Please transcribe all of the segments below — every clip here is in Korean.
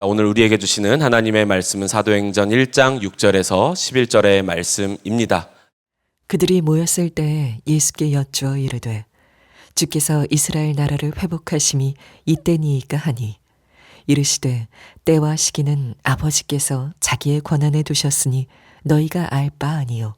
오늘 우리에게 주시는 하나님의 말씀은 사도행전 1장 6절에서 11절의 말씀입니다. 그들이 모였을 때 예수께 여쭈어 이르되 주께서 이스라엘 나라를 회복하심이 이때니이까 하니 이르시되 때와 시기는 아버지께서 자기의 권한에 두셨으니 너희가 알 바 아니요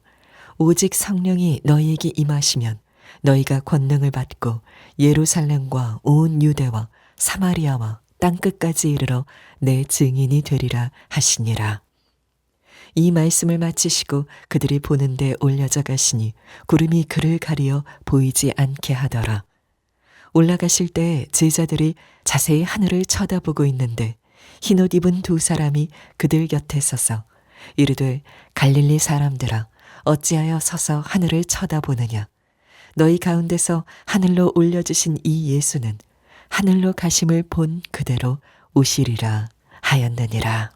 오직 성령이 너희에게 임하시면 너희가 권능을 받고 예루살렘과 온 유대와 사마리아와 땅끝까지 이르러 내 증인이 되리라 하시니라. 이 말씀을 마치시고 그들이 보는 데 올려져 가시니 구름이 그를 가리어 보이지 않게 하더라. 올라가실 때 제자들이 자세히 하늘을 쳐다보고 있는데 흰옷 입은 두 사람이 그들 곁에 서서 이르되 갈릴리 사람들아 어찌하여 서서 하늘을 쳐다보느냐. 너희 가운데서 하늘로 올려주신 이 예수는 하늘로 가심을 본 그대로 오시리라 하였느니라.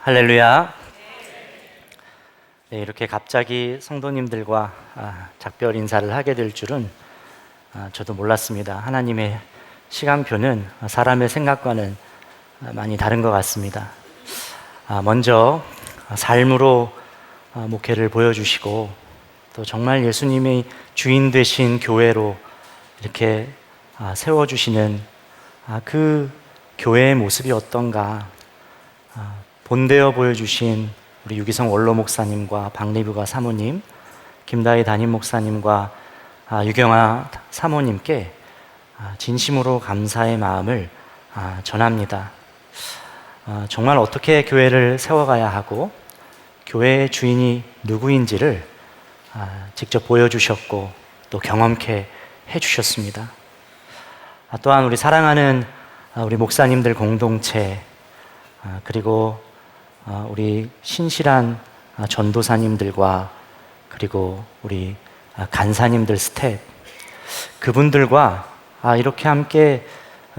할렐루야. 네, 이렇게 갑자기 성도님들과 작별 인사를 하게 될 줄은 저도 몰랐습니다. 하나님의 시간표는 사람의 생각과는 많이 다른 것 같습니다. 먼저 삶으로 목회를 보여주시고 또 정말 예수님의 주인 되신 교회로 이렇게 세워주시는 그 교회의 모습이 어떤가 본되어 보여주신 우리 유기성 원로 목사님과 박리부가 사모님, 김다희 담임 목사님과 유경아 사모님께 진심으로 감사의 마음을 전합니다. 정말 어떻게 교회를 세워가야 하고 교회의 주인이 누구인지를 직접 보여주셨고 또 경험케 해주셨습니다. 또한 우리 사랑하는 우리 목사님들 공동체 그리고 우리 신실한 전도사님들과 그리고 우리 간사님들 스텝 그분들과 이렇게 함께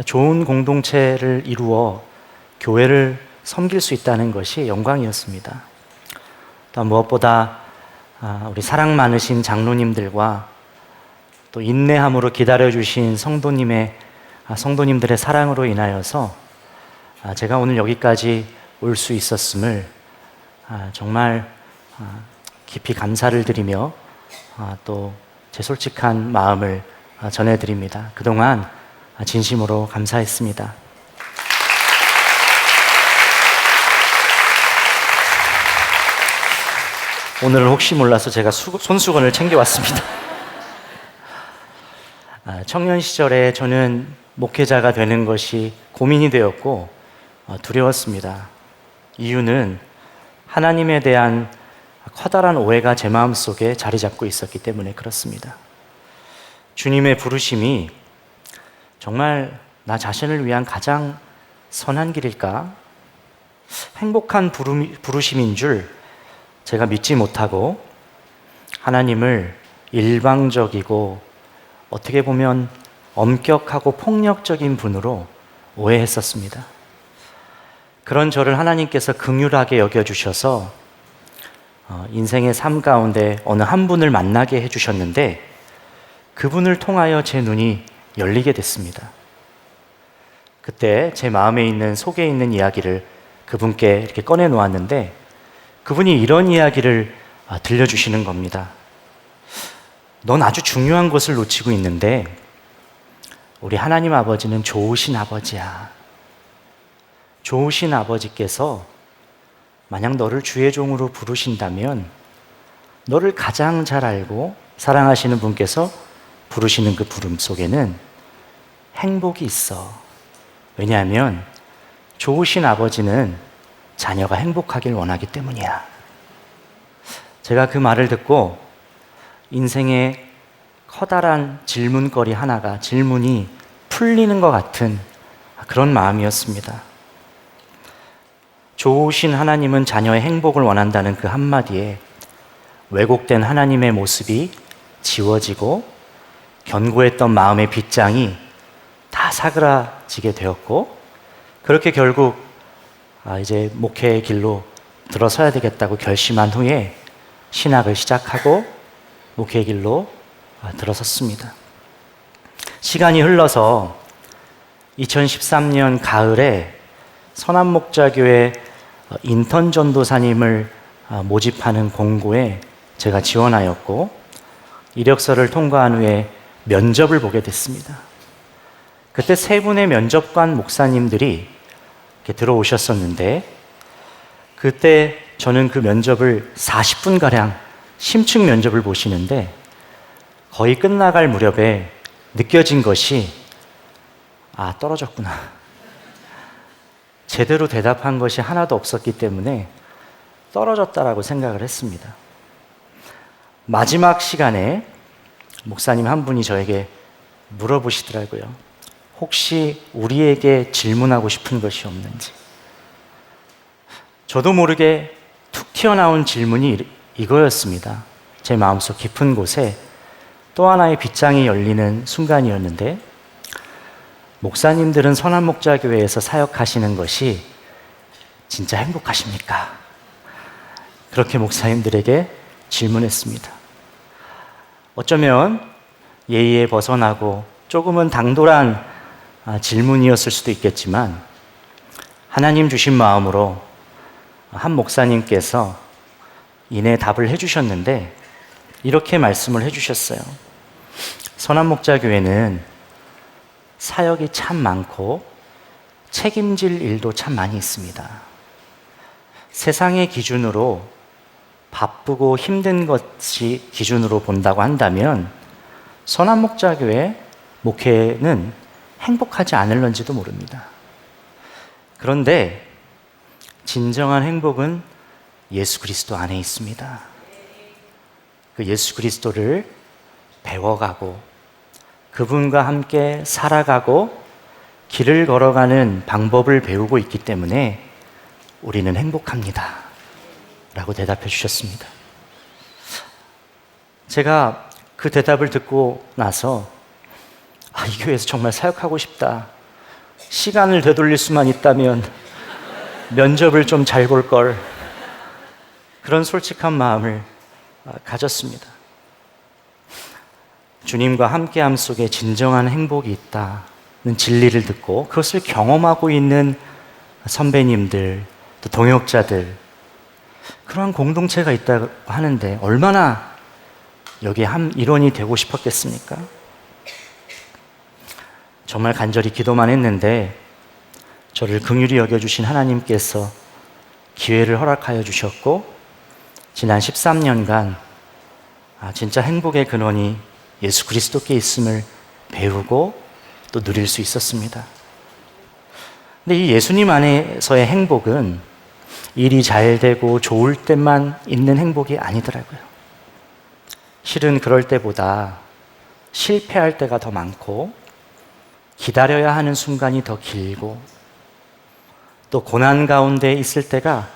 좋은 공동체를 이루어 교회를 섬길 수 있다는 것이 영광이었습니다. 또 무엇보다 우리 사랑 많으신 장로님들과 또 인내함으로 기다려주신 성도님들의 사랑으로 인하여서 제가 오늘 여기까지 올 수 있었음을 정말 깊이 감사를 드리며 또 제 솔직한 마음을 전해드립니다. 그동안 진심으로 감사했습니다. 오늘은 혹시 몰라서 제가 손수건을 챙겨왔습니다. 청년 시절에 저는 목회자가 되는 것이 고민이 되었고 두려웠습니다. 이유는 하나님에 대한 커다란 오해가 제 마음속에 자리 잡고 있었기 때문에 그렇습니다. 주님의 부르심이 정말 나 자신을 위한 가장 선한 길일까? 행복한 부르심인 줄 제가 믿지 못하고 하나님을 일방적이고 어떻게 보면 엄격하고 폭력적인 분으로 오해했었습니다. 그런 저를 하나님께서 긍휼하게 여겨주셔서 인생의 삶 가운데 어느 한 분을 만나게 해주셨는데 그분을 통하여 제 눈이 열리게 됐습니다. 그때 제 마음에 있는 속에 있는 이야기를 그분께 이렇게 꺼내 놓았는데 그분이 이런 이야기를 들려주시는 겁니다. 넌 아주 중요한 것을 놓치고 있는데 우리 하나님 아버지는 좋으신 아버지야. 좋으신 아버지께서 만약 너를 주의 종으로 부르신다면 너를 가장 잘 알고 사랑하시는 분께서 부르시는 그 부름 속에는 행복이 있어. 왜냐하면 좋으신 아버지는 자녀가 행복하길 원하기 때문이야. 제가 그 말을 듣고 인생의 커다란 질문이 풀리는 것 같은 그런 마음이었습니다. 좋으신 하나님은 자녀의 행복을 원한다는 그 한마디에 왜곡된 하나님의 모습이 지워지고 견고했던 마음의 빗장이 다 사그라지게 되었고 그렇게 결국 이제 목회의 길로 들어서야 되겠다고 결심한 후에 신학을 시작하고 목회의 길로 들어섰습니다. 시간이 흘러서 2013년 가을에 선한목자교회 인턴 전도사님을 모집하는 공고에 제가 지원하였고 이력서를 통과한 후에 면접을 보게 됐습니다. 그때 세 분의 면접관 목사님들이 이렇게 들어오셨었는데 그때 저는 그 면접을 40분가량 심층 면접을 보시는데 거의 끝나갈 무렵에 느껴진 것이 떨어졌구나. 제대로 대답한 것이 하나도 없었기 때문에 떨어졌다라고 생각을 했습니다. 마지막 시간에 목사님 한 분이 저에게 물어보시더라고요. 혹시 우리에게 질문하고 싶은 것이 없는지. 저도 모르게 툭 튀어나온 질문이 이거였습니다. 제 마음속 깊은 곳에 또 하나의 빗장이 열리는 순간이었는데 목사님들은 선한목자교회에서 사역하시는 것이 진짜 행복하십니까? 그렇게 목사님들에게 질문했습니다. 어쩌면 예의에 벗어나고 조금은 당돌한 질문이었을 수도 있겠지만 하나님 주신 마음으로 한 목사님께서 이내 답을 해주셨는데 이렇게 말씀을 해주셨어요. 선한목자교회는 사역이 참 많고 책임질 일도 참 많이 있습니다. 세상의 기준으로 바쁘고 힘든 것이 기준으로 본다고 한다면 선한목자교회 목회는 행복하지 않을런지도 모릅니다. 그런데 진정한 행복은 예수 그리스도 안에 있습니다. 그 예수 그리스도를 배워가고 그분과 함께 살아가고 길을 걸어가는 방법을 배우고 있기 때문에 우리는 행복합니다. 라고 대답해 주셨습니다. 제가 그 대답을 듣고 나서 이 교회에서 정말 사역하고 싶다. 시간을 되돌릴 수만 있다면 면접을 좀 잘 볼 걸. 그런 솔직한 마음을 가졌습니다. 주님과 함께함 속에 진정한 행복이 있다는 진리를 듣고 그것을 경험하고 있는 선배님들, 또 동역자들, 그러한 공동체가 있다고 하는데 얼마나 여기에 한 일원이 되고 싶었겠습니까? 정말 간절히 기도만 했는데 저를 긍휼히 여겨주신 하나님께서 기회를 허락하여 주셨고 지난 13년간 진짜 행복의 근원이 예수 그리스도께 있음을 배우고 또 누릴 수 있었습니다. 근데 이 예수님 안에서의 행복은 일이 잘 되고 좋을 때만 있는 행복이 아니더라고요. 실은 그럴 때보다 실패할 때가 더 많고 기다려야 하는 순간이 더 길고 또 고난 가운데 있을 때가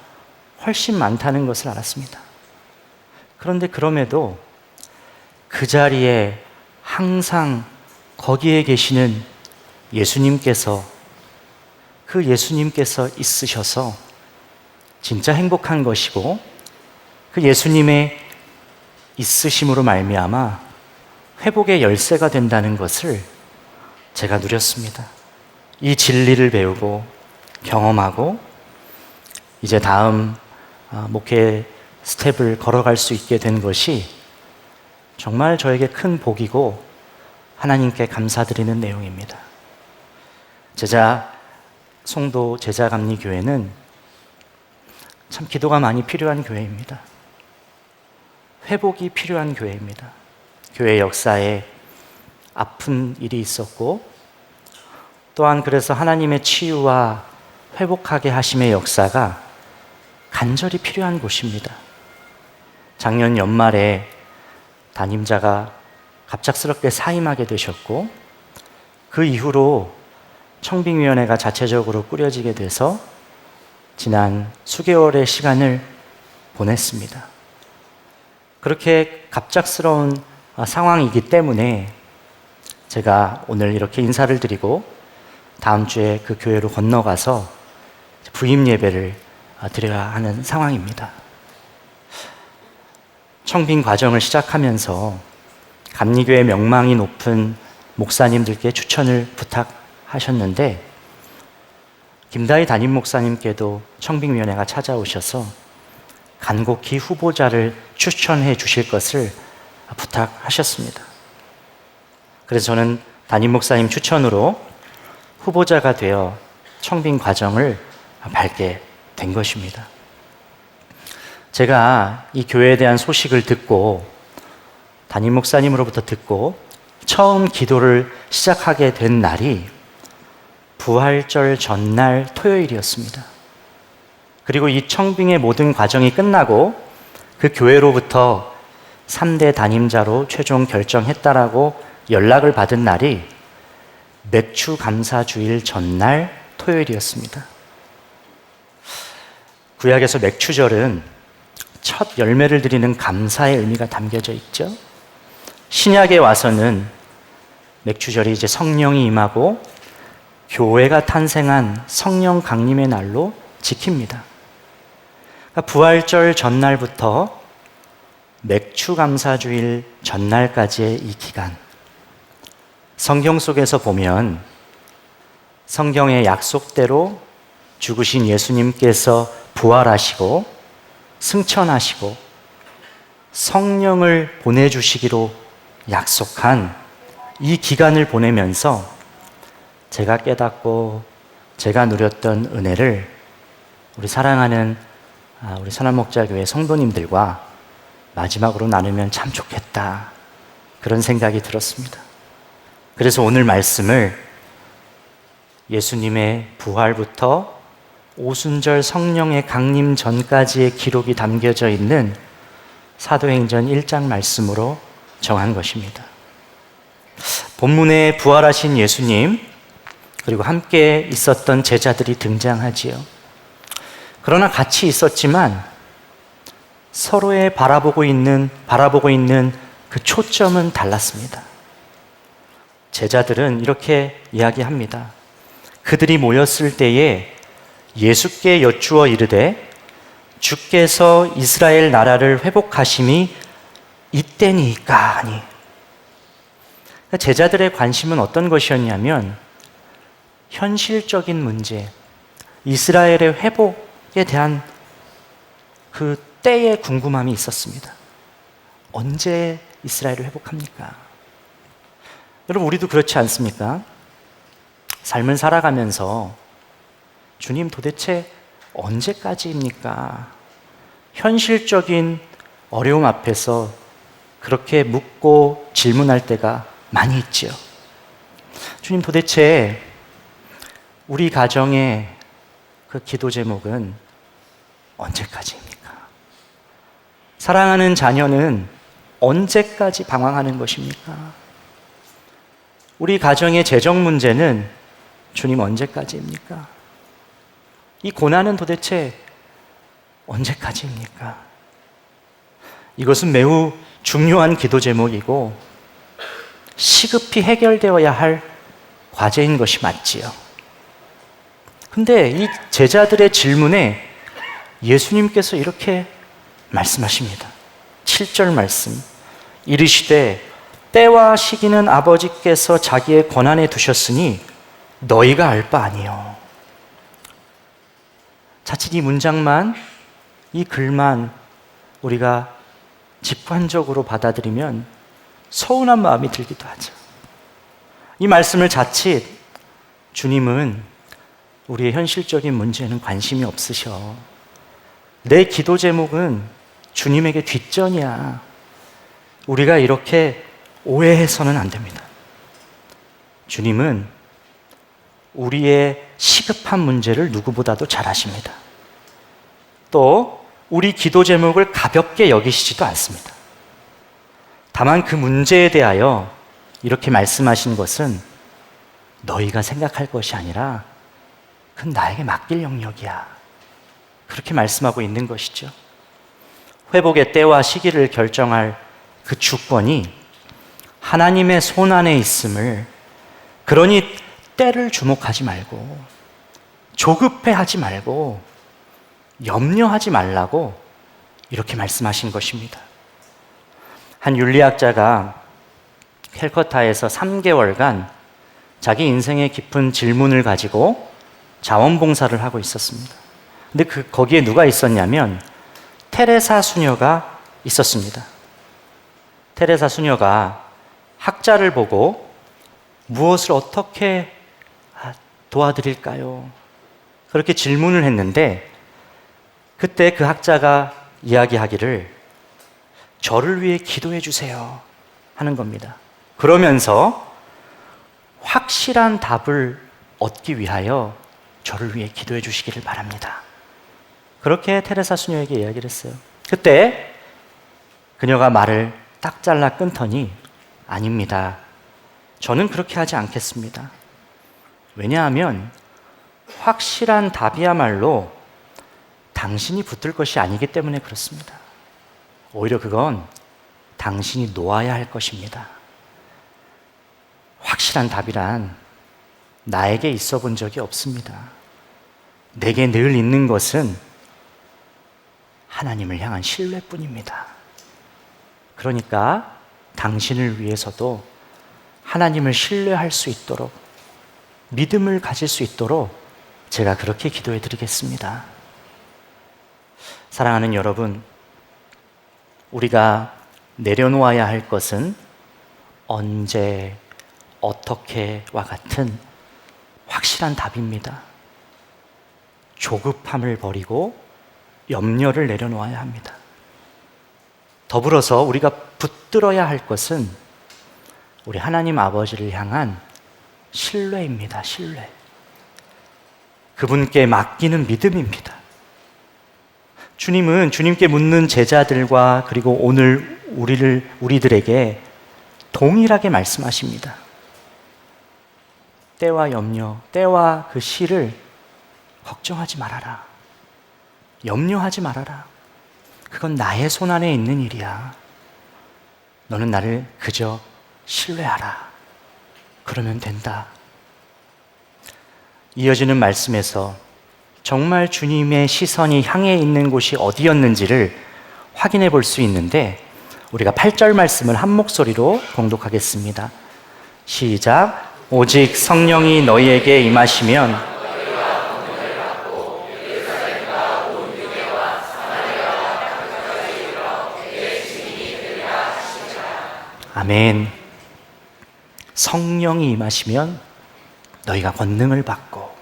훨씬 많다는 것을 알았습니다. 그런데 그럼에도 그 자리에 항상 거기에 계시는 예수님께서 그 예수님께서 있으셔서 진짜 행복한 것이고 그 예수님의 있으심으로 말미암아 회복의 열쇠가 된다는 것을 제가 누렸습니다. 이 진리를 배우고 경험하고 이제 다음 목회 스텝을 걸어갈 수 있게 된 것이 정말 저에게 큰 복이고 하나님께 감사드리는 내용입니다. 송도 제자감리교회는 참 기도가 많이 필요한 교회입니다. 회복이 필요한 교회입니다. 교회 역사에 아픈 일이 있었고 또한 그래서 하나님의 치유와 회복하게 하심의 역사가 간절히 필요한 곳입니다. 작년 연말에 담임자가 갑작스럽게 사임하게 되셨고 그 이후로 청빙위원회가 자체적으로 꾸려지게 돼서 지난 수개월의 시간을 보냈습니다. 그렇게 갑작스러운 상황이기 때문에 제가 오늘 이렇게 인사를 드리고 다음 주에 그 교회로 건너가서 부임 예배를 드려야 하는 상황입니다. 청빙 과정을 시작하면서 감리교회 명망이 높은 목사님들께 추천을 부탁하셨는데 김다희 담임 목사님께도 청빙위원회가 찾아오셔서 간곡히 후보자를 추천해 주실 것을 부탁하셨습니다. 그래서 저는 담임 목사님 추천으로 후보자가 되어 청빙 과정을 밟게 된 것입니다. 제가 이 교회에 대한 소식을 듣고 담임 목사님으로부터 듣고 처음 기도를 시작하게 된 날이 부활절 전날 토요일이었습니다. 그리고 이 청빙의 모든 과정이 끝나고 그 교회로부터 3대 담임자로 최종 결정했다라고 연락을 받은 날이 맥주 감사주일 전날 토요일이었습니다. 구약에서 맥추절은 첫 열매를 드리는 감사의 의미가 담겨져 있죠. 신약에 와서는 맥추절이 이제 성령이 임하고 교회가 탄생한 성령 강림의 날로 지킵니다. 그러니까 부활절 전날부터 맥추 감사주일 전날까지의 이 기간, 성경 속에서 보면 성경의 약속대로 죽으신 예수님께서 부활하시고 승천하시고 성령을 보내주시기로 약속한 이 기간을 보내면서 제가 깨닫고 제가 누렸던 은혜를 우리 사랑하는 우리 선한목자교회 성도님들과 마지막으로 나누면 참 좋겠다, 그런 생각이 들었습니다. 그래서 오늘 말씀을 예수님의 부활부터 오순절 성령의 강림 전까지의 기록이 담겨져 있는 사도행전 1장 말씀으로 정한 것입니다. 본문에 부활하신 예수님 그리고 함께 있었던 제자들이 등장하지요. 그러나 같이 있었지만 서로의 바라보고 있는 그 초점은 달랐습니다. 제자들은 이렇게 이야기합니다. 그들이 모였을 때에 예수께 여쭈어 이르되 주께서 이스라엘 나라를 회복하심이 이때니까 하니. 제자들의 관심은 어떤 것이었냐면 현실적인 문제, 이스라엘의 회복에 대한 그 때의 궁금함이 있었습니다. 언제 이스라엘을 회복합니까? 여러분, 우리도 그렇지 않습니까? 삶을 살아가면서 주님 도대체 언제까지입니까? 현실적인 어려움 앞에서 그렇게 묻고 질문할 때가 많이 있지요. 주님 도대체 우리 가정의 그 기도 제목은 언제까지입니까? 사랑하는 자녀는 언제까지 방황하는 것입니까? 우리 가정의 재정 문제는 주님 언제까지입니까? 이 고난은 도대체 언제까지입니까? 이것은 매우 중요한 기도 제목이고 시급히 해결되어야 할 과제인 것이 맞지요. 근데 이 제자들의 질문에 예수님께서 이렇게 말씀하십니다. 7절 말씀. 이르시되 때와 시기는 아버지께서 자기의 권한에 두셨으니 너희가 알 바 아니요. 자칫 이 문장만, 이 글만 우리가 직관적으로 받아들이면 서운한 마음이 들기도 하죠. 이 말씀을 자칫 주님은 우리의 현실적인 문제에는 관심이 없으셔, 내 기도 제목은 주님에게 뒷전이야, 우리가 이렇게 오해해서는 안 됩니다. 주님은 우리의 시급한 문제를 누구보다도 잘 아십니다. 또 우리 기도 제목을 가볍게 여기시지도 않습니다. 다만 그 문제에 대하여 이렇게 말씀하신 것은 너희가 생각할 것이 아니라 그건 나에게 맡길 영역이야, 그렇게 말씀하고 있는 것이죠. 회복의 때와 시기를 결정할 그 주권이 하나님의 손 안에 있음을, 그러니 때를 주목하지 말고 조급해하지 말고 염려하지 말라고 이렇게 말씀하신 것입니다. 한 윤리학자가 캘커타에서 3개월간 자기 인생의 깊은 질문을 가지고 자원봉사를 하고 있었습니다. 근데 거기에 누가 있었냐면 테레사 수녀가 있었습니다. 테레사 수녀가 학자를 보고 무엇을 어떻게 도와드릴까요? 그렇게 질문을 했는데 그때 그 학자가 이야기하기를 저를 위해 기도해 주세요 하는 겁니다. 그러면서 확실한 답을 얻기 위하여 저를 위해 기도해 주시기를 바랍니다. 그렇게 테레사 수녀에게 이야기를 했어요. 그때 그녀가 말을 딱 잘라 끊더니 아닙니다. 저는 그렇게 하지 않겠습니다. 왜냐하면 확실한 답이야말로 당신이 붙들 것이 아니기 때문에 그렇습니다. 오히려 그건 당신이 놓아야 할 것입니다. 확실한 답이란 나에게 있어 본 적이 없습니다. 내게 늘 있는 것은 하나님을 향한 신뢰뿐입니다. 그러니까 당신을 위해서도 하나님을 신뢰할 수 있도록 믿음을 가질 수 있도록 제가 그렇게 기도해 드리겠습니다. 사랑하는 여러분, 우리가 내려놓아야 할 것은 언제, 어떻게와 같은 확실한 답입니다. 조급함을 버리고 염려를 내려놓아야 합니다. 더불어서 우리가 붙들어야 할 것은 우리 하나님 아버지를 향한 신뢰입니다. 신뢰. 그분께 맡기는 믿음입니다. 주님은 주님께 묻는 제자들과 그리고 오늘 우리들에게 동일하게 말씀하십니다. 때와 염려, 때와 그 시를 걱정하지 말아라. 염려하지 말아라. 그건 나의 손 안에 있는 일이야. 너는 나를 그저 신뢰하라. 그러면 된다. 이어지는 말씀에서 정말 주님의 시선이 향해 있는 곳이 어디였는지를 확인해 볼 수 있는데 우리가 8절 말씀을 한 목소리로 봉독하겠습니다. 시작. 오직 성령이 너희에게 임하시면 아멘. 성령이 임하시면 너희가 권능을 받고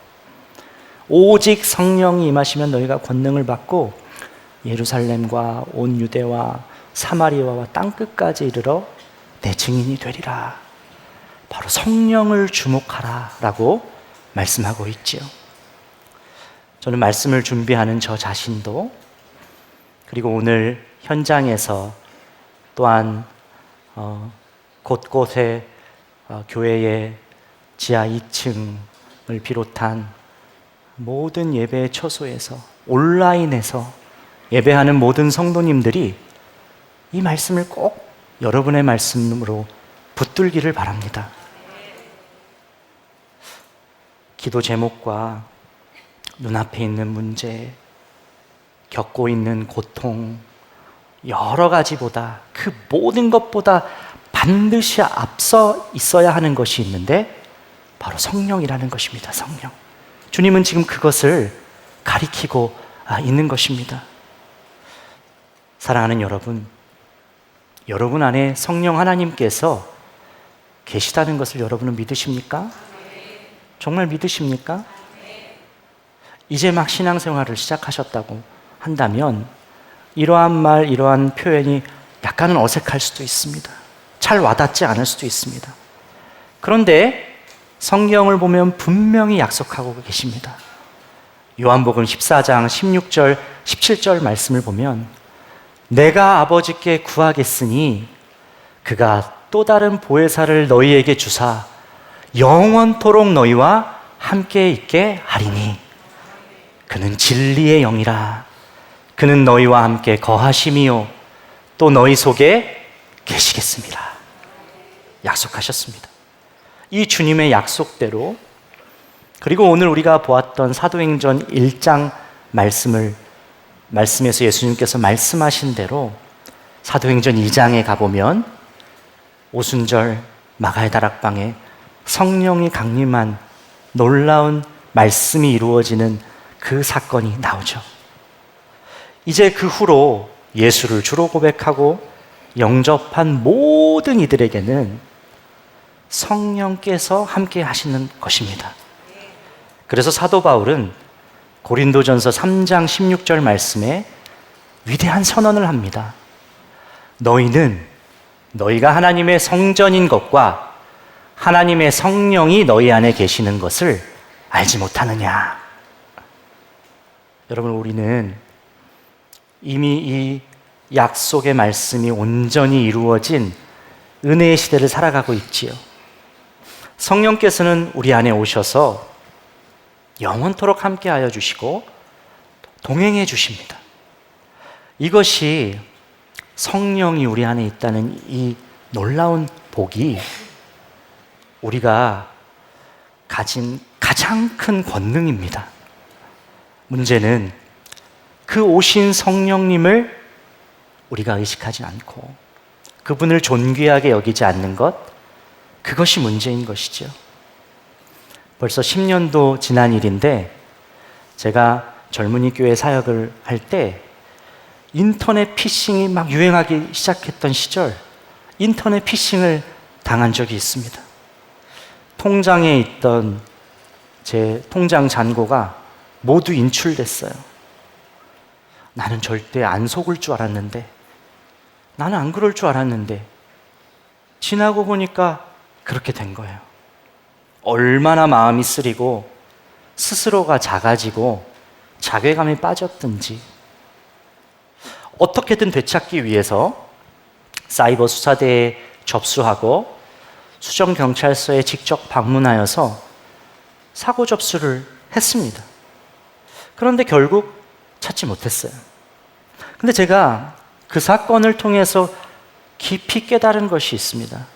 오직 성령이 임하시면 너희가 권능을 받고 예루살렘과 온 유대와 사마리아와 땅끝까지 이르러 내 증인이 되리라. 바로 성령을 주목하라 라고 말씀하고 있지요. 저는 말씀을 준비하는 저 자신도 그리고 오늘 현장에서 또한 곳곳에 교회의 지하 2층을 비롯한 모든 예배 처소에서 온라인에서 예배하는 모든 성도님들이 이 말씀을 꼭 여러분의 말씀으로 붙들기를 바랍니다. 기도 제목과 눈앞에 있는 문제, 겪고 있는 고통, 여러 가지보다 그 모든 것보다 반드시 앞서 있어야 하는 것이 있는데 바로 성령이라는 것입니다. 성령. 주님은 지금 그것을 가리키고 있는 것입니다. 사랑하는 여러분, 여러분 안에 성령 하나님께서 계시다는 것을 여러분은 믿으십니까? 정말 믿으십니까? 이제 막 신앙생활을 시작하셨다고 한다면 이러한 말, 이러한 표현이 약간은 어색할 수도 있습니다. 잘 와닿지 않을 수도 있습니다. 그런데 성경을 보면 분명히 약속하고 계십니다. 요한복음 14장 16절, 17절 말씀을 보면 내가 아버지께 구하겠으니 그가 또 다른 보혜사를 너희에게 주사 영원토록 너희와 함께 있게 하리니 그는 진리의 영이라. 그는 너희와 함께 거하심이요 또 너희 속에 계시겠습니다. 약속하셨습니다. 이 주님의 약속대로 그리고 오늘 우리가 보았던 사도행전 1장 말씀에서 예수님께서 말씀하신 대로 사도행전 2장에 가보면 오순절 마가의 다락방에 성령이 강림한 놀라운 말씀이 이루어지는 그 사건이 나오죠. 이제 그 후로 예수를 주로 고백하고 영접한 모든 이들에게는 성령께서 함께 하시는 것입니다. 그래서 사도 바울은 고린도전서 3장 16절 말씀에 위대한 선언을 합니다. 너희는 너희가 하나님의 성전인 것과 하나님의 성령이 너희 안에 계시는 것을 알지 못하느냐. 여러분, 우리는 이미 이 약속의 말씀이 온전히 이루어진 은혜의 시대를 살아가고 있지요. 성령께서는 우리 안에 오셔서 영원토록 함께하여 주시고 동행해 주십니다. 이것이 성령이 우리 안에 있다는 이 놀라운 복이 우리가 가진 가장 큰 권능입니다. 문제는 그 오신 성령님을 우리가 의식하지 않고 그분을 존귀하게 여기지 않는 것, 그것이 문제인 것이죠. 벌써 10년도 지난 일인데 제가 젊은이 교회 사역을 할 때 인터넷 피싱이 막 유행하기 시작했던 시절 인터넷 피싱을 당한 적이 있습니다. 통장에 있던 제 통장 잔고가 모두 인출됐어요. 나는 절대 안 속을 줄 알았는데, 나는 안 그럴 줄 알았는데 지나고 보니까 그렇게 된 거예요. 얼마나 마음이 쓰리고 스스로가 작아지고 자괴감에 빠졌든지 어떻게든 되찾기 위해서 사이버 수사대에 접수하고 수정경찰서에 직접 방문하여서 사고 접수를 했습니다. 그런데 결국 찾지 못했어요. 근데 제가 그 사건을 통해서 깊이 깨달은 것이 있습니다.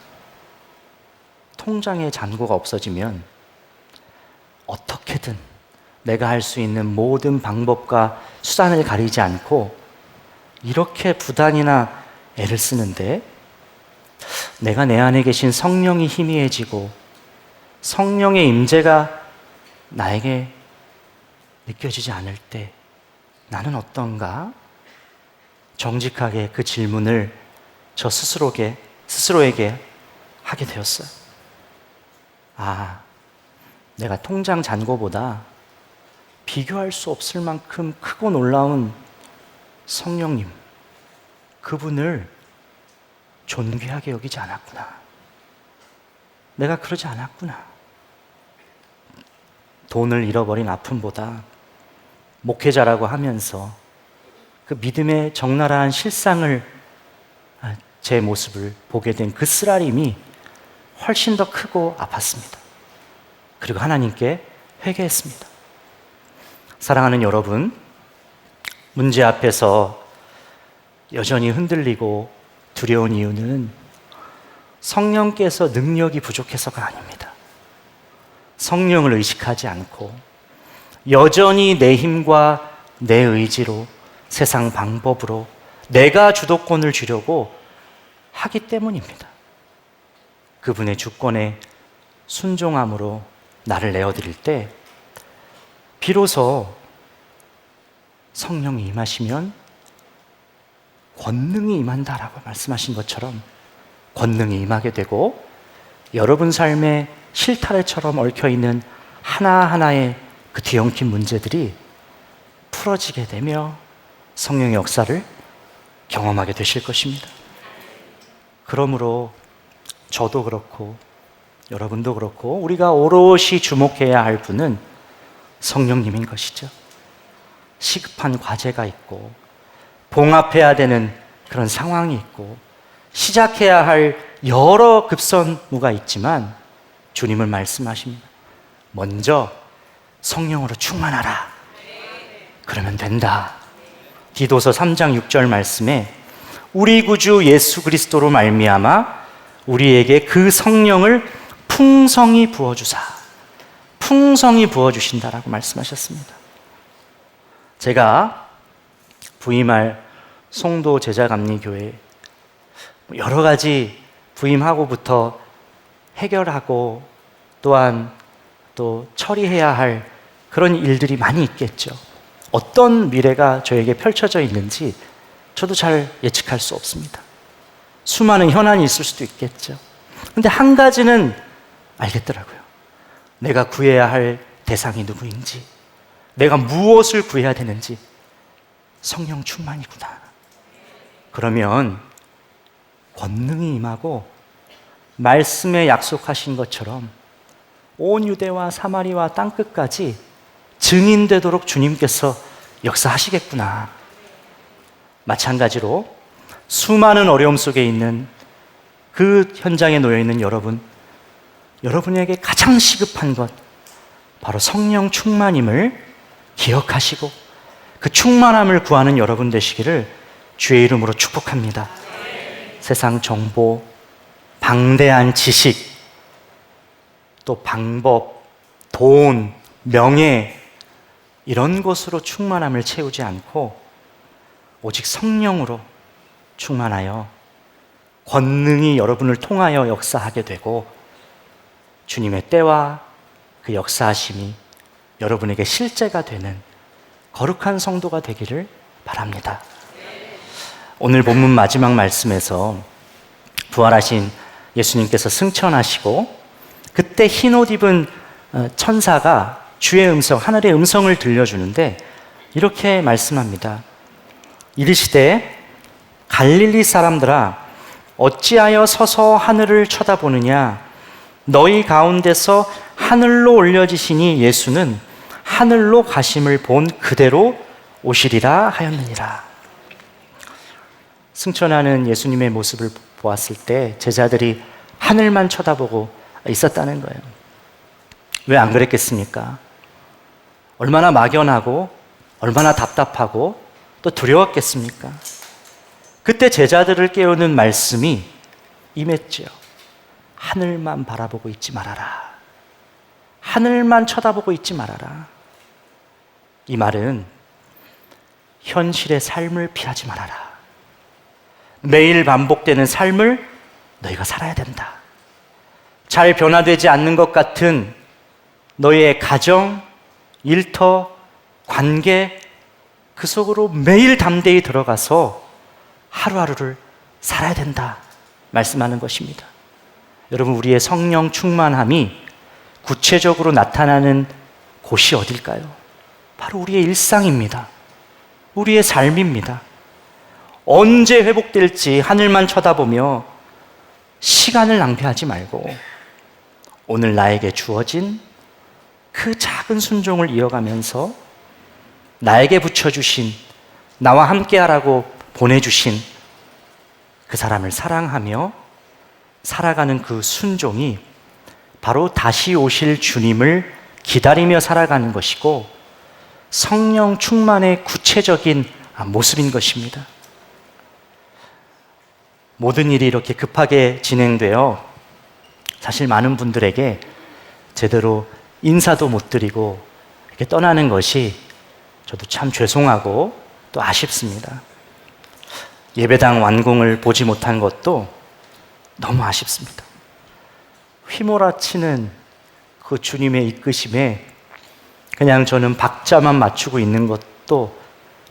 통장에 잔고가 없어지면 어떻게든 내가 할 수 있는 모든 방법과 수단을 가리지 않고 이렇게 부단이나 애를 쓰는데, 내가 내 안에 계신 성령이 희미해지고 성령의 임재가 나에게 느껴지지 않을 때 나는 어떤가? 정직하게 그 질문을 저 스스로에게 하게 되었어요. 아, 내가 통장 잔고보다 비교할 수 없을 만큼 크고 놀라운 성령님, 그분을 존귀하게 여기지 않았구나. 내가 그러지 않았구나. 돈을 잃어버린 아픔보다 목회자라고 하면서 그 믿음의 적나라한 실상을, 제 모습을 보게 된 그 쓰라림이 훨씬 더 크고 아팠습니다. 그리고 하나님께 회개했습니다. 사랑하는 여러분, 문제 앞에서 여전히 흔들리고 두려운 이유는 성령께서 능력이 부족해서가 아닙니다. 성령을 의식하지 않고 여전히 내 힘과 내 의지로, 세상 방법으로 내가 주도권을 주려고 하기 때문입니다. 그분의 주권에 순종함으로 나를 내어드릴 때 비로소 성령이 임하시면 권능이 임한다라고 말씀하신 것처럼 권능이 임하게 되고, 여러분 삶에 실타래처럼 얽혀있는 하나하나의 그 뒤엉킨 문제들이 풀어지게 되며 성령의 역사를 경험하게 되실 것입니다. 그러므로 저도 그렇고 여러분도 그렇고 우리가 오롯이 주목해야 할 분은 성령님인 것이죠. 시급한 과제가 있고 봉합해야 되는 그런 상황이 있고 시작해야 할 여러 급선무가 있지만 주님은 말씀하십니다. 먼저 성령으로 충만하라. 그러면 된다. 디도서 3장 6절 말씀에 우리 구주 예수 그리스도로 말미암아 우리에게 그 성령을 풍성히 부어주사, 풍성히 부어주신다라고 말씀하셨습니다. 제가 부임할 송도 제자감리교회 여러 가지 부임하고부터 해결하고 또한 또 처리해야 할 그런 일들이 많이 있겠죠. 어떤 미래가 저에게 펼쳐져 있는지 저도 잘 예측할 수 없습니다. 수많은 현안이 있을 수도 있겠죠. 근데 한 가지는 알겠더라고요. 내가 구해야 할 대상이 누구인지, 내가 무엇을 구해야 되는지. 성령 충만이구나. 그러면 권능이 임하고 말씀에 약속하신 것처럼 온 유대와 사마리아 땅끝까지 증인되도록 주님께서 역사하시겠구나. 마찬가지로 수많은 어려움 속에 있는 그 현장에 놓여 있는 여러분에게 가장 시급한 것, 바로 성령 충만임을 기억하시고 그 충만함을 구하는 여러분 되시기를 주의 이름으로 축복합니다. 세상 정보, 방대한 지식, 또 방법, 돈, 명예, 이런 것으로 충만함을 채우지 않고 오직 성령으로 충만하여 권능이 여러분을 통하여 역사하게 되고 주님의 때와 그 역사하심이 여러분에게 실제가 되는 거룩한 성도가 되기를 바랍니다. 오늘 본문 마지막 말씀에서 부활하신 예수님께서 승천하시고 그때 흰 옷 입은 천사가 주의 음성, 하늘의 음성을 들려주는데 이렇게 말씀합니다. 이르시되 갈릴리 사람들아 어찌하여 서서 하늘을 쳐다보느냐, 너희 가운데서 하늘로 올려지시니 예수는 하늘로 가심을 본 그대로 오시리라 하였느니라. 승천하는 예수님의 모습을 보았을 때 제자들이 하늘만 쳐다보고 있었다는 거예요. 왜 안 그랬겠습니까? 얼마나 막연하고 얼마나 답답하고 또 두려웠겠습니까? 그때 제자들을 깨우는 말씀이 임했죠. 하늘만 바라보고 있지 말아라. 하늘만 쳐다보고 있지 말아라. 이 말은 현실의 삶을 피하지 말아라. 매일 반복되는 삶을 너희가 살아야 된다. 잘 변화되지 않는 것 같은 너희의 가정, 일터, 관계, 그 속으로 매일 담대히 들어가서 하루하루를 살아야 된다 말씀하는 것입니다. 여러분, 우리의 성령 충만함이 구체적으로 나타나는 곳이 어딜까요? 바로 우리의 일상입니다. 우리의 삶입니다. 언제 회복될지 하늘만 쳐다보며 시간을 낭비하지 말고 오늘 나에게 주어진 그 작은 순종을 이어가면서 나에게 붙여주신, 나와 함께하라고 보내주신 그 사람을 사랑하며 살아가는 그 순종이 바로 다시 오실 주님을 기다리며 살아가는 것이고 성령 충만의 구체적인 모습인 것입니다. 모든 일이 이렇게 급하게 진행되어 사실 많은 분들에게 제대로 인사도 못 드리고 이렇게 떠나는 것이 저도 참 죄송하고 또 아쉽습니다. 예배당 완공을 보지 못한 것도 너무 아쉽습니다. 휘몰아치는 그 주님의 이끄심에 그냥 저는 박자만 맞추고 있는 것도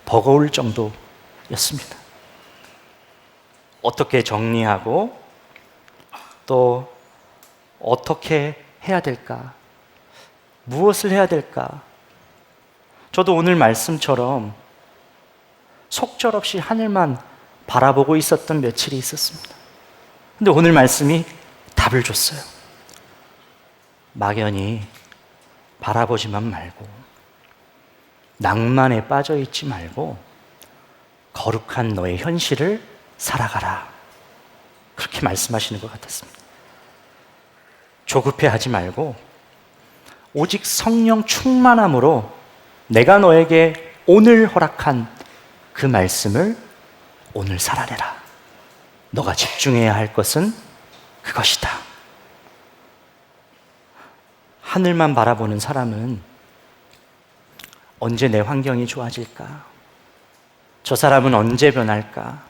버거울 정도였습니다. 어떻게 정리하고 또 어떻게 해야 될까? 무엇을 해야 될까? 저도 오늘 말씀처럼 속절없이 하늘만 바라보고 있었던 며칠이 있었습니다. 근데 오늘 말씀이 답을 줬어요. 막연히 바라보지만 말고 낭만에 빠져 있지 말고 거룩한 너의 현실을 살아가라. 그렇게 말씀하시는 것 같았습니다. 조급해하지 말고 오직 성령 충만함으로 내가 너에게 오늘 허락한 그 말씀을 오늘 살아내라. 너가 집중해야 할 것은 그것이다. 하늘만 바라보는 사람은 언제 내 환경이 좋아질까? 저 사람은 언제 변할까?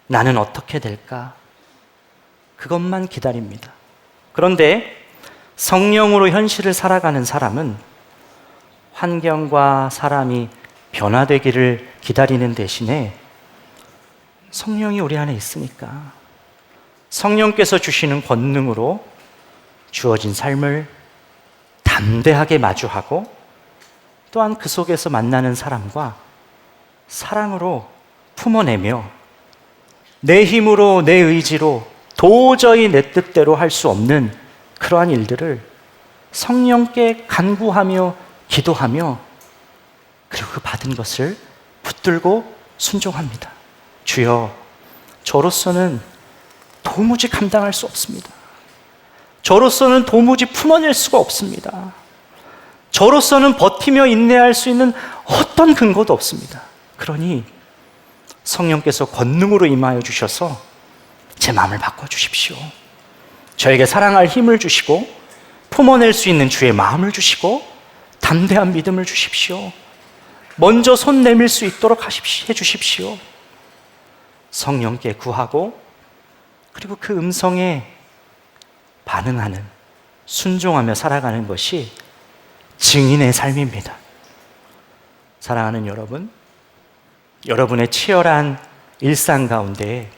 나는 어떻게 될까? 그것만 기다립니다. 그런데 성령으로 현실을 살아가는 사람은 환경과 사람이 변화되기를 기다리는 대신에 성령이 우리 안에 있으니까 성령께서 주시는 권능으로 주어진 삶을 담대하게 마주하고 또한 그 속에서 만나는 사람과 사랑으로 품어내며 내 힘으로 내 의지로 도저히 내 뜻대로 할 수 없는 그러한 일들을 성령께 간구하며 기도하며 그리고 그 받은 것을 붙들고 순종합니다. 주여, 저로서는 도무지 감당할 수 없습니다. 저로서는 도무지 품어낼 수가 없습니다. 저로서는 버티며 인내할 수 있는 어떤 근거도 없습니다. 그러니 성령께서 권능으로 임하여 주셔서 제 마음을 바꿔주십시오. 저에게 사랑할 힘을 주시고 품어낼 수 있는 주의 마음을 주시고 담대한 믿음을 주십시오. 먼저 손 내밀 수 있도록 해주십시오. 성령께 구하고 그리고 그 음성에 반응하는, 순종하며 살아가는 것이 증인의 삶입니다. 사랑하는 여러분, 여러분의 치열한 일상 가운데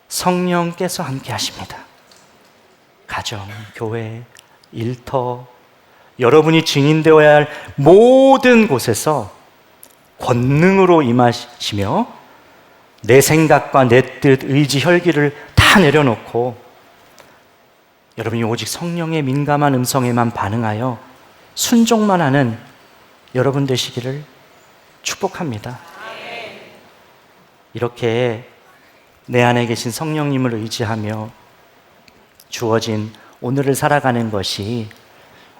성령께서 함께 하십니다. 가정, 교회, 일터, 여러분이 증인되어야 할 모든 곳에서 권능으로 임하시며 내 생각과 내 뜻, 의지, 혈기를 다 내려놓고 여러분이 오직 성령의 민감한 음성에만 반응하여 순종만 하는 여러분 되시기를 축복합니다. 이렇게 내 안에 계신 성령님을 의지하며 주어진 오늘을 살아가는 것이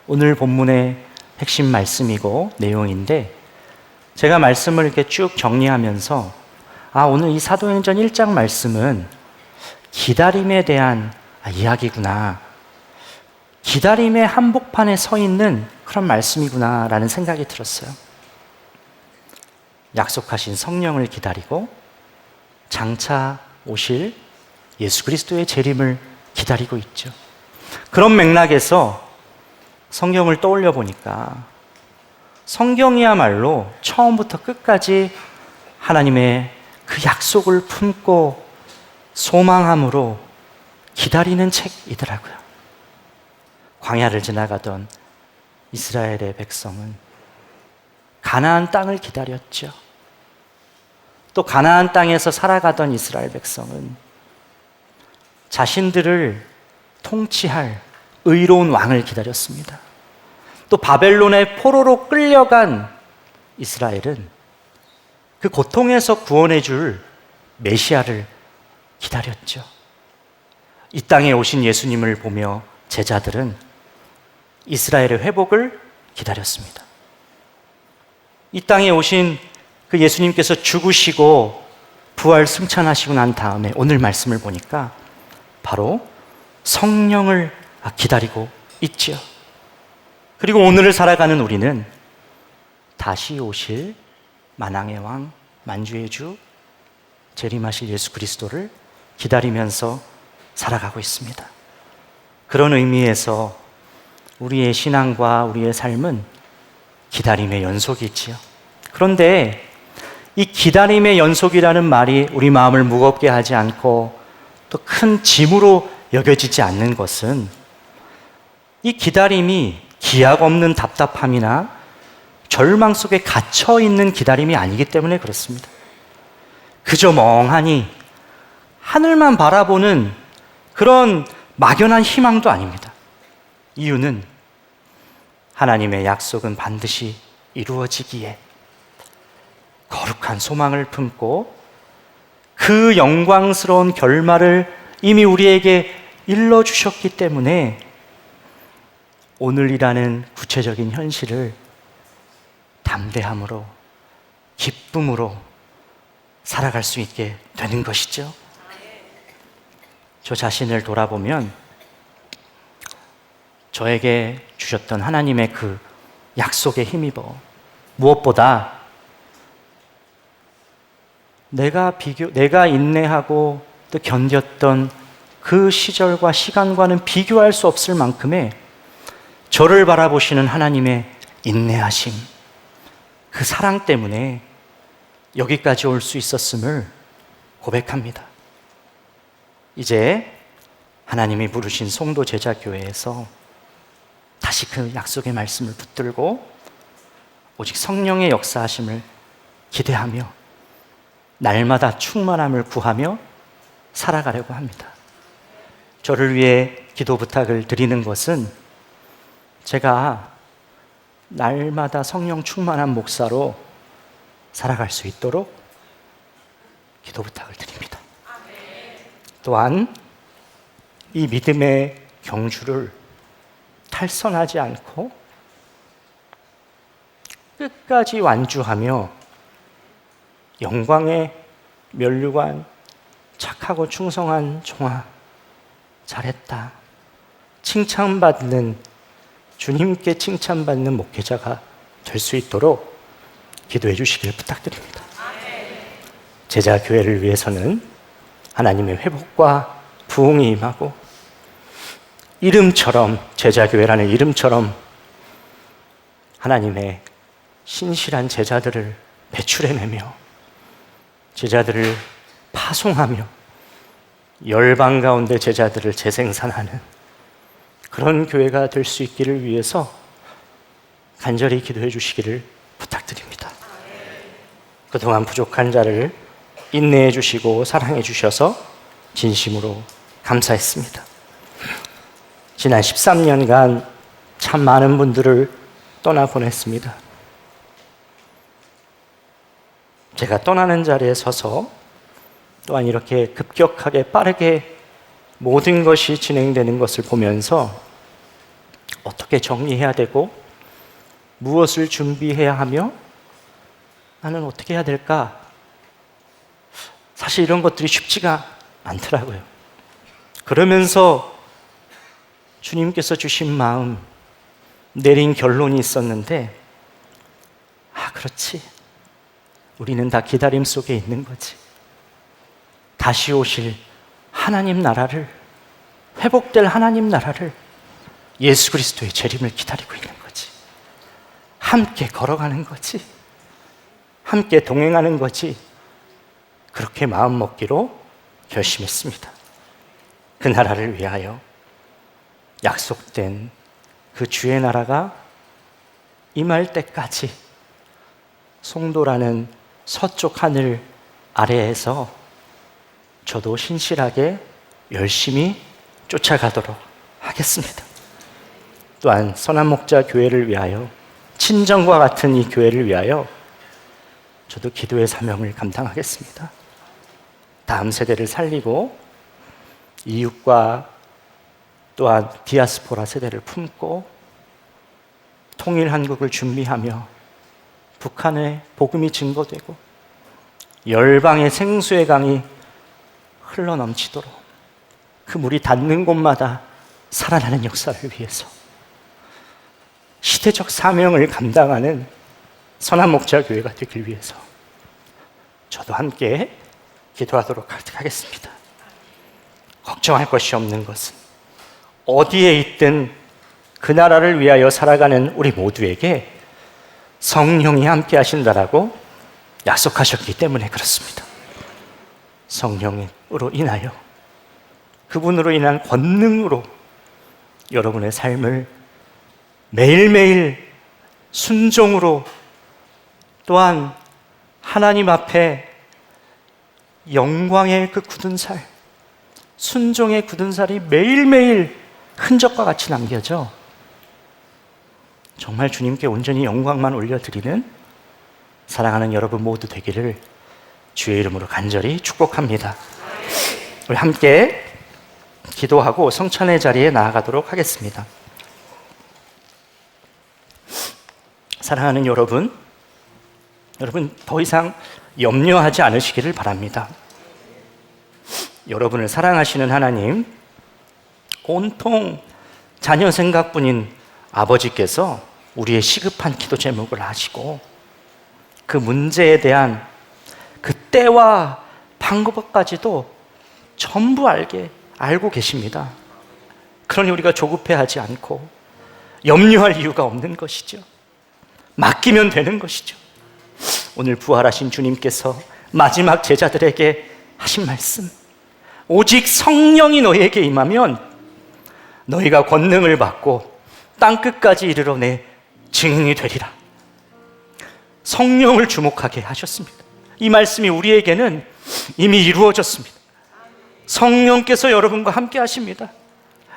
오늘 본문의 핵심 말씀이고 내용인데, 제가 말씀을 이렇게 쭉 정리하면서 오늘 이 사도행전 1장 말씀은 기다림에 대한 이야기구나, 기다림의 한복판에 서 있는 그런 말씀이구나 라는 생각이 들었어요. 약속하신 성령을 기다리고 장차 오실 예수 그리스도의 재림을 기다리고 있죠. 그런 맥락에서 성경을 떠올려 보니까 성경이야말로 처음부터 끝까지 하나님의 그 약속을 품고 소망함으로 기다리는 책이더라고요. 광야를 지나가던 이스라엘의 백성은 가나안 땅을 기다렸죠. 또 가나안 땅에서 살아가던 이스라엘 백성은 자신들을 통치할 의로운 왕을 기다렸습니다. 또 바벨론의 포로로 끌려간 이스라엘은 그 고통에서 구원해 줄 메시아를 기다렸죠. 이 땅에 오신 예수님을 보며 제자들은 이스라엘의 회복을 기다렸습니다. 이 땅에 오신 그 예수님께서 죽으시고 부활 승천하시고 난 다음에 오늘 말씀을 보니까 바로 성령을 기다리고 있지요. 그리고 오늘을 살아가는 우리는 다시 오실 만왕의 왕, 만주의 주, 재림하실 예수 그리스도를 기다리면서 살아가고 있습니다. 그런 의미에서 우리의 신앙과 우리의 삶은 기다림의 연속이지요. 그런데 이 기다림의 연속이라는 말이 우리 마음을 무겁게 하지 않고 또 큰 짐으로 여겨지지 않는 것은 이 기다림이 기약 없는 답답함이나 절망 속에 갇혀 있는 기다림이 아니기 때문에 그렇습니다. 그저 멍하니 하늘만 바라보는 그런 막연한 희망도 아닙니다. 이유는 하나님의 약속은 반드시 이루어지기에 거룩한 소망을 품고 그 영광스러운 결말을 이미 우리에게 일러주셨기 때문에 오늘이라는 구체적인 현실을 담대함으로, 기쁨으로 살아갈 수 있게 되는 것이죠. 저 자신을 돌아보면 저에게 주셨던 하나님의 그 약속에 힘입어 무엇보다 내가 인내하고 또 견뎠던 그 시절과 시간과는 비교할 수 없을 만큼의 저를 바라보시는 하나님의 인내하심, 그 사랑 때문에 여기까지 올 수 있었음을 고백합니다. 이제 하나님이 부르신 송도 제자교회에서 다시 그 약속의 말씀을 붙들고 오직 성령의 역사하심을 기대하며 날마다 충만함을 구하며 살아가려고 합니다. 저를 위해 기도 부탁을 드리는 것은 제가 날마다 성령 충만한 목사로 살아갈 수 있도록 기도 부탁을 드립니다. 또한 이 믿음의 경주를 탈선하지 않고 끝까지 완주하며 영광의 면류관, 착하고 충성한 종아, 잘했다, 칭찬받는, 주님께 칭찬받는 목회자가 될 수 있도록 기도해 주시길 부탁드립니다. 제자교회를 위해서는 하나님의 회복과 부흥이 임하고 이름처럼, 제자교회라는 이름처럼 하나님의 신실한 제자들을 배출해내며 제자들을 파송하며 열방 가운데 제자들을 재생산하는 그런 교회가 될 수 있기를 위해서 간절히 기도해 주시기를 부탁드립니다. 그동안 부족한 자를 인내해 주시고 사랑해 주셔서 진심으로 감사했습니다. 지난 13년간 참 많은 분들을 떠나보냈습니다. 제가 떠나는 자리에 서서 또한 이렇게 급격하게 빠르게 모든 것이 진행되는 것을 보면서 어떻게 정리해야 되고 무엇을 준비해야 하며 나는 어떻게 해야 될까? 사실 이런 것들이 쉽지가 않더라고요. 그러면서 주님께서 주신 마음, 내린 결론이 있었는데, 그렇지. 우리는 다 기다림 속에 있는 거지. 다시 오실 하나님 나라를, 회복될 하나님 나라를, 예수 그리스도의 재림을 기다리고 있는 거지. 함께 걸어가는 거지. 함께 동행하는 거지. 그렇게 마음 먹기로 결심했습니다. 그 나라를 위하여 약속된 그 주의 나라가 임할 때까지 송도라는 서쪽 하늘 아래에서 저도 신실하게 열심히 쫓아가도록 하겠습니다. 또한 선한 목자 교회를 위하여, 친정과 같은 이 교회를 위하여 저도 기도의 사명을 감당하겠습니다. 다음 세대를 살리고 이웃과 또한 디아스포라 세대를 품고 통일 한국을 준비하며 북한에 복음이 증거되고 열방의 생수의 강이 흘러넘치도록 그 물이 닿는 곳마다 살아나는 역사를 위해서 시대적 사명을 감당하는 선한 목자 교회가 되길 위해서 저도 함께 기도하도록 하겠습니다. 걱정할 것이 없는 것은 어디에 있든 그 나라를 위하여 살아가는 우리 모두에게 성령이 함께 하신다라고 약속하셨기 때문에 그렇습니다. 성령으로 인하여, 그분으로 인한 권능으로 여러분의 삶을 매일매일 순종으로, 또한 하나님 앞에 영광의 그 굳은 살, 순종의 굳은 살이 매일매일 흔적과 같이 남겨져 정말 주님께 온전히 영광만 올려드리는 사랑하는 여러분 모두 되기를 주의 이름으로 간절히 축복합니다. 우리 함께 기도하고 성찬의 자리에 나아가도록 하겠습니다. 사랑하는 여러분 더 이상 염려하지 않으시기를 바랍니다. 여러분을 사랑하시는 하나님, 온통 자녀 생각뿐인 아버지께서 우리의 시급한 기도 제목을 아시고 그 문제에 대한 그 때와 방법까지도 전부 알고 계십니다. 그러니 우리가 조급해하지 않고 염려할 이유가 없는 것이죠. 맡기면 되는 것이죠. 오늘 부활하신 주님께서 마지막 제자들에게 하신 말씀, 오직 성령이 너희에게 임하면 너희가 권능을 받고 땅끝까지 이르러 내 증인이 되리라. 성령을 주목하게 하셨습니다. 이 말씀이 우리에게는 이미 이루어졌습니다. 성령께서 여러분과 함께 하십니다.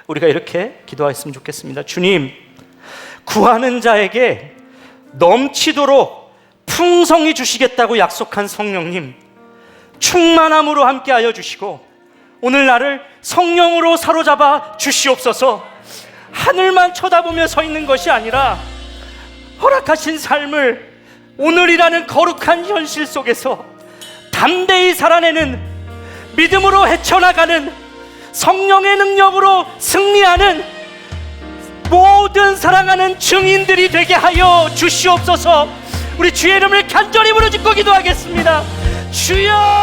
우리가 이렇게 기도했으면 좋겠습니다. 주님, 구하는 자에게 넘치도록 풍성히 주시겠다고 약속한 성령님, 충만함으로 함께하여 주시고 오늘 나를 성령으로 사로잡아 주시옵소서. 하늘만 쳐다보며 서 있는 것이 아니라 허락하신 삶을 오늘이라는 거룩한 현실 속에서 담대히 살아내는, 믿음으로 헤쳐나가는, 성령의 능력으로 승리하는 모든 사랑하는 증인들이 되게 하여 주시옵소서. 우리 주의 이름을 간절히 부르짖고 기도하겠습니다. 주여!